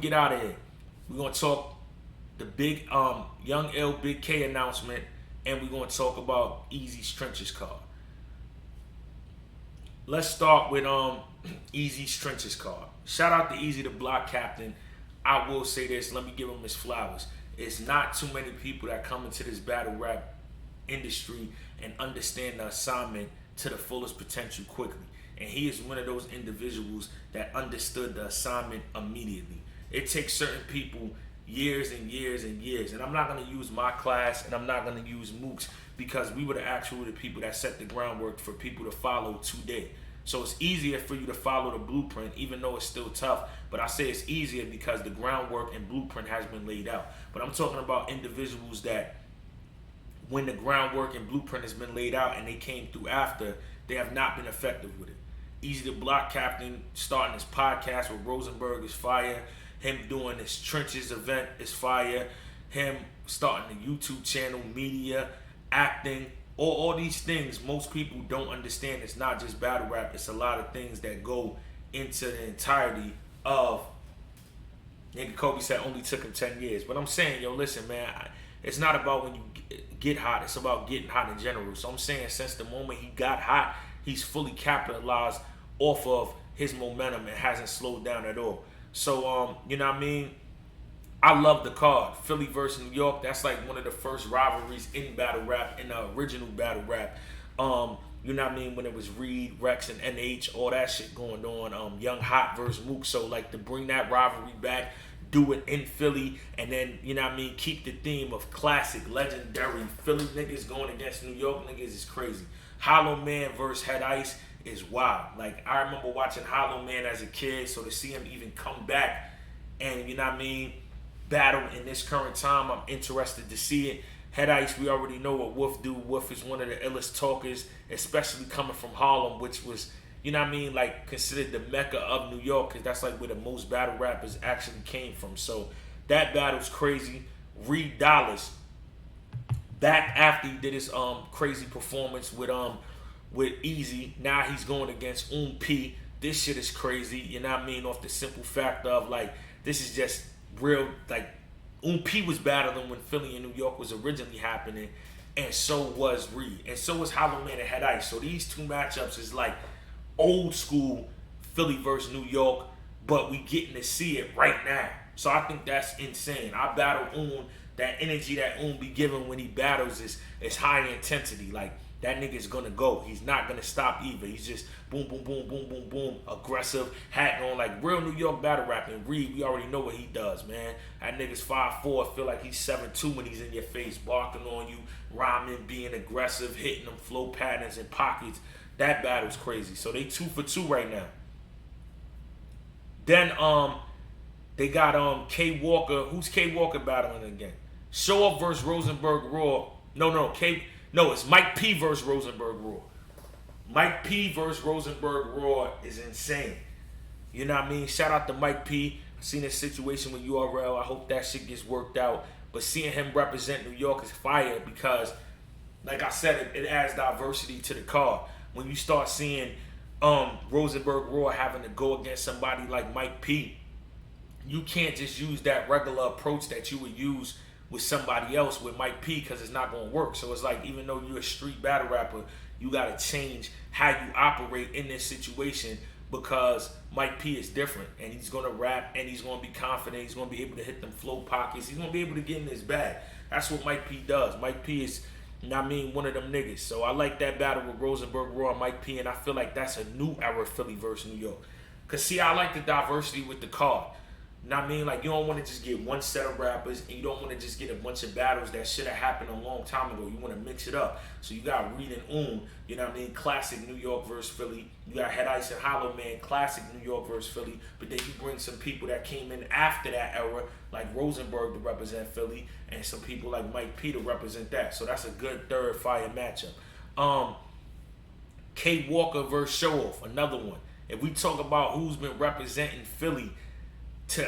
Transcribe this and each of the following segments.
get out of here, we're gonna talk the big Young L Big K announcement, and we're gonna talk about Eazy's trenches card. Let's start with Eazy's trenches card. Shout out to Eazy, the block captain. I will say this, let me give him his flowers. It's not too many people that come into this battle rap industry and understand the assignment to the fullest potential quickly. And he is one of those individuals that understood the assignment immediately. It takes certain people years and years and years. And I'm not going to use my class, and I'm not going to use Mook's, because we were the actual people that set the groundwork for people to follow today. So it's easier for you to follow the blueprint, even though it's still tough. But I say it's easier because the groundwork and blueprint has been laid out. But I'm talking about individuals that, when the groundwork and blueprint has been laid out and they came through after, they have not been effective with it. Eazy, the block captain, starting his podcast with Rosenberg is fire. Him doing his trenches event is fire. Him starting the YouTube channel, media, acting, all these things most people don't understand. It's not just battle rap. It's a lot of things that go into the entirety of. Nigga Kobe said only took him 10 years. But I'm saying, yo, listen, man, it's not about when you get hot. It's about getting hot in general. So I'm saying since the moment he got hot, he's fully capitalized off of his momentum and hasn't slowed down at all. So, you know what I mean? I love the card. Philly versus New York. That's like one of the first rivalries in battle rap, in the original battle rap. You know what I mean? When it was Reed, Rex, and NH, all that shit going on. Young Hot versus Mook. So, like, to bring that rivalry back, do it in Philly, and then, you know what I mean, keep the theme of classic, legendary Philly niggas going against New York niggas is crazy. Hollow Man versus Head Ice is wild. Like, I remember watching Hollow Man as a kid, so to see him even come back and, you know what I mean, battle in this current time, I'm interested to see it. Head Ice, we already know what Wolf do. Wolf is one of the illest talkers, especially coming from Harlem, which was, you know what I mean, like, considered the mecca of New York, because that's like where the most battle rappers actually came from. So that battle's crazy. Reed Dollars, back after he did his crazy performance with Eazy, now he's going against P. This shit is crazy, you know what I mean, off the simple fact of, like, this is just real. Like, P was battling when Philly and New York was originally happening, and so was Reed, and so was Hollow Man and Head Ice. So these two matchups is like old school Philly versus New York, but we getting to see it right now. So I think that's insane. I battle that energy that be giving when he battles is high intensity. Like, that nigga's gonna go. He's not gonna stop either. He's just boom, boom, boom, boom, boom, boom, aggressive, hat on, like real New York battle rapping. Reed, we already know what he does, man. That nigga's 5'4", feel like he's 7'2" when he's in your face, barking on you, rhyming, being aggressive, hitting them flow patterns and pockets. That battle's crazy. So they 2 for 2 right now. Then they got K Walker. Who's K Walker battling again? Show Up versus Rosenberg Raw. No, it's Mike P versus Rosenberg Raw. Mike P versus Rosenberg Raw is insane. You know what I mean? Shout out to Mike P. I seen this situation with URL. I hope that shit gets worked out. But seeing him represent New York is fire because, like I said, it adds diversity to the card. When you start seeing Rosenberg Raw having to go against somebody like Mike P, you can't just use that regular approach that you would use with somebody else with Mike P, because it's not going to work. So it's like, even though you're a street battle rapper, you got to change how you operate in this situation, because Mike P is different, and he's going to rap, and he's going to be confident. He's going to be able to hit them flow pockets. He's going to be able to get in his bag. That's what Mike P does. Mike P is, you know what I mean, one of them niggas. So I like that battle with Rosenberg Raw and Mike P, and I feel like that's a new era Philly versus New York. Because, see, I like the diversity with the card. You know what I mean? Like, you don't want to just get one set of rappers, and you don't want to just get a bunch of battles that should have happened a long time ago. You want to mix it up. So you got Reed and you know what I mean? Classic New York versus Philly. You got Head Ice and Hollow Man, classic New York versus Philly. But then you bring some people that came in after that era, like Rosenberg to represent Philly, and some people like Mike P to represent that. So that's a good third fire matchup. K Walker versus Show Off, another one. If we talk about who's been representing Philly,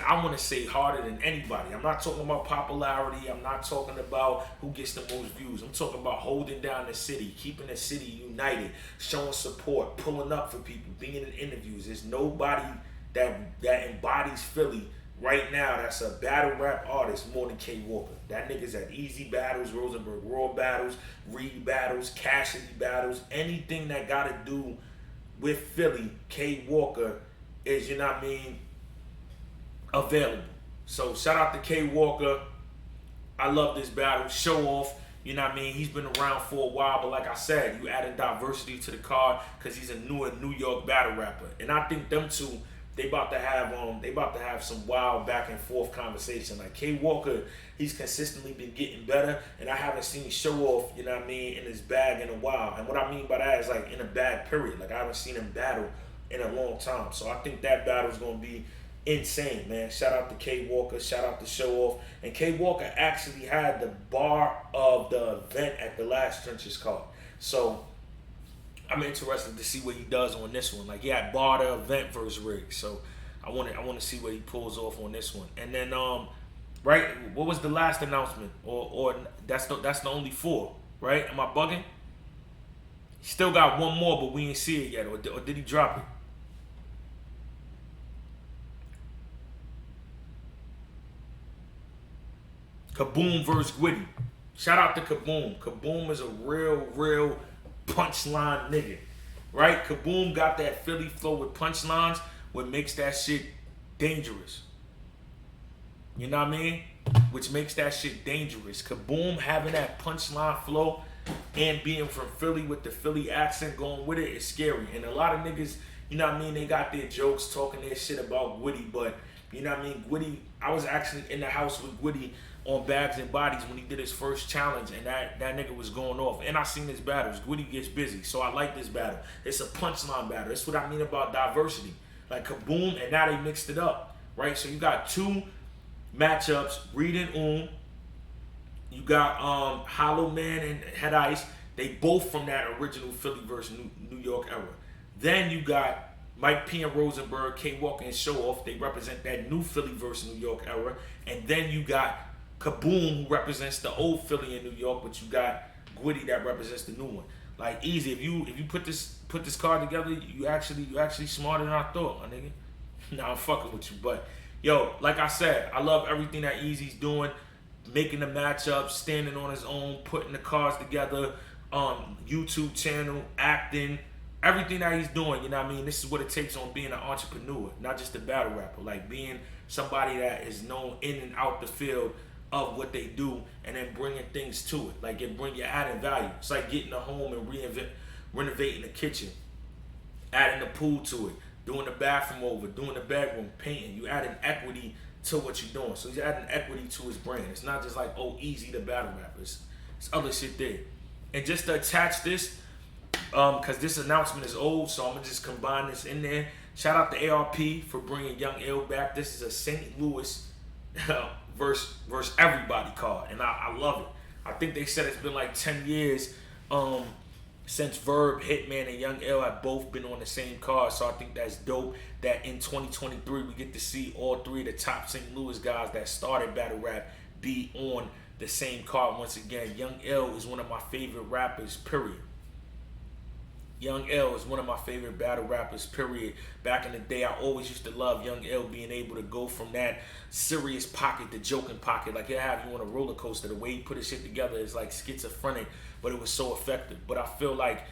I want to say harder than anybody. I'm not talking about popularity. I'm not talking about who gets the most views. I'm talking about holding down the city, keeping the city united, showing support, pulling up for people, being in interviews. There's nobody that embodies Philly right now that's a battle rap artist more than K Walker. That nigga's at Eazy battles, Rosenberg Raw battles, Reed battles, Cassidy battles, anything that gotta do with Philly, K Walker is, you know what I mean, available. So shout out to K Walker. I love this battle. Show off. You know what I mean? He's been around for a while, but like I said, you added diversity to the card because he's a newer New York battle rapper. And I think them two, they about to have some wild back and forth conversation. Like K Walker, he's consistently been getting better, and I haven't seen show off, you know what I mean, in his bag in a while. And what I mean by that is like in a bad period. Like I haven't seen him battle in a long time. So I think that battle is gonna be insane, man. Shout out to K Walker, shout out to Show Off. And K Walker actually had the bar of the event at the last Trenches card. So I'm interested to see what he does on this one. Like he had bar the event versus Riggs. So I want to see what he pulls off on this one. And then right, what was the last announcement? Or that's the only four, right? Am I bugging? He still got one more, but we ain't see it yet. Or did he drop it? Kaboom versus Gwitty. Shout out to Kaboom. Kaboom is a real punchline nigga. Right? Kaboom got that Philly flow with punchlines, what makes that shit dangerous. You know what I mean? Which makes that shit dangerous. Kaboom having that punchline flow and being from Philly with the Philly accent going with it is scary. And a lot of niggas, you know what I mean, they got their jokes talking their shit about Gwitty, but you know what I mean, Gwitty, I was actually in the house with Gwitty on Bags and Bodies when he did his first challenge, and that nigga was going off. And I seen his battles. Gwitty gets busy, so I like this battle. It's a punchline battle. That's what I mean about diversity. Like Kaboom, and now they mixed it up, right? So you got two matchups, Reed and You got Hollow Man and Head Ice. They both from that original Philly versus New York era. Then you got Mike P and Rosenberg, K Walker and Show Off. They represent that new Philly versus New York era. And then you got Kaboom, who represents the old Philly in New York, but you got Gwitty that represents the new one. Like Eazy, if you put this card together, you actually smarter than I thought, my nigga. Nah, I'm fucking with you, but yo, like I said, I love everything that Eazy's doing, making the matchups, standing on his own, putting the cards together, YouTube channel, acting, everything that he's doing. You know what I mean? This is what it takes on being an entrepreneur, not just a battle rapper. Like being somebody that is known in and out the field of what they do, and then bringing things to it. Like you're adding value. It's like getting a home and renovating the kitchen, adding the pool to it, doing the bathroom over, doing the bedroom, painting. You adding equity to what you're doing. So he's adding equity to his brand. It's not just like, oh, Eazy the battle rapper. It's other shit there. And just to attach this, because this announcement is old, so I'm gonna just combine this in there. Shout out to ARP for bringing Young Ill back. This is a St. Louis versus everybody card, and I love it. I think they said it's been like 10 years since Verb, Hitman, and Young Ill have both been on the same card, so I think that's dope that in 2023 we get to see all three of the top St. Louis guys that started battle rap be on the same card once again. Young Ill is one of my favorite rappers, period. Young L is one of my favorite battle rappers, period. Back in the day, I always used to love Young L being able to go from that serious pocket to joking pocket. Like he'll have you on a roller coaster. The way he put his shit together is like schizophrenic, but it was so effective. But I feel like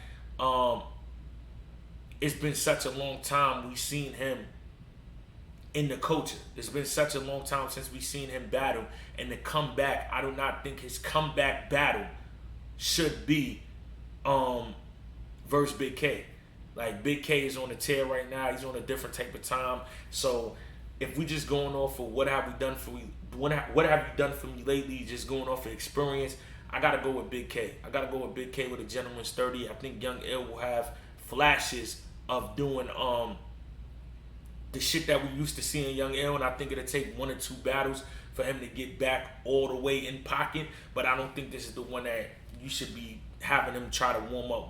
it's been such a long time we've seen him in the culture. It's been such a long time since we've seen him battle. And to come back, I do not think his comeback battle should be versus Big K. Like Big K is on the tear right now. He's on a different type of time. So if we just going off of what have you done for me lately, just going off of experience, I gotta go with Big K. I gotta go with Big K with a gentleman's 30. I think Young L will have flashes of doing the shit that we used to see in Young L, and I think it'll take 1 or 2 battles for him to get back all the way in pocket. But I don't think this is the one that you should be having him try to warm up